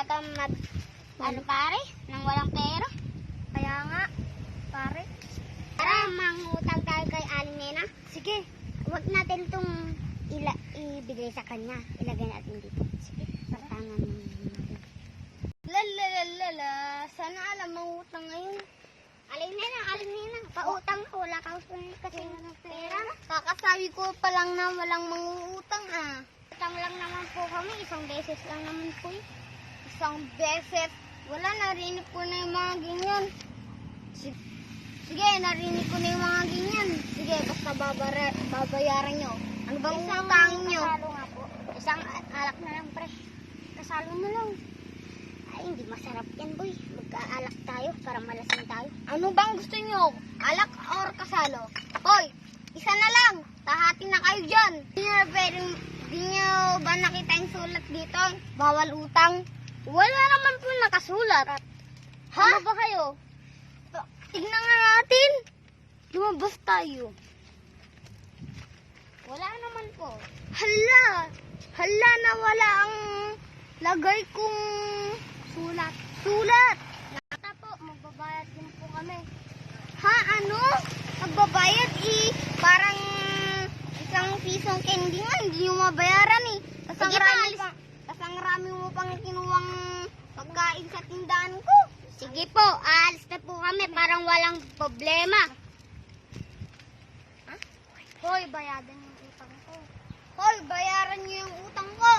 kang ano pare, nang walang pera. Kaya nga, pare. Tara, mangutang tayo kay Aling Nena. Sige. Huwag natin itong ibigay sa kanya. Ilagay natin dito. Sige, patangan mo natin. Lalalala, sana alam mangutang ngayon. Aling Nena, pautang ka. Wala ka kasi ng pera. Kakasabi ko pa lang na walang mangungutang ah. Utang lang naman po kami. Isang beses lang naman po. Isang beses. Wala, narinig ko na yung mga ganyan. Sige, narinig ko na yung mga ganyan. Sige, basta babayaran nyo. Ano bang utang nyo? Kasalo nga po. Isang alak na lang, pre. Kasalo na lang. Ay, hindi masarap yan, boy. Magkaalak tayo para malasing tayo. Ano bang gusto nyo? Alak or kasalo? Hoy, isa na lang. Tahati na kayo dyan. Di nyo ba nakita yung sulat dito? Bawal utang. Wala naman po nakasulat. Ha? Ano ba kayo? Tignan nga natin. Lumabas tayo. Wala naman po. Hala na wala ang lagay kong sulat. Nata po, magbabayad din po kami. Ha, ano? Magbabayad parang isang pisong candy nga, hindi nyo mabayaran eh. Sige pa, Tas ang rami mo pang kinuwang pagkain sa tindahan ko. Sige po, aalis na po kami. Parang walang problema. Hoy, bayaran yung utang ko. Hoy, bayaran nyo yung utang ko.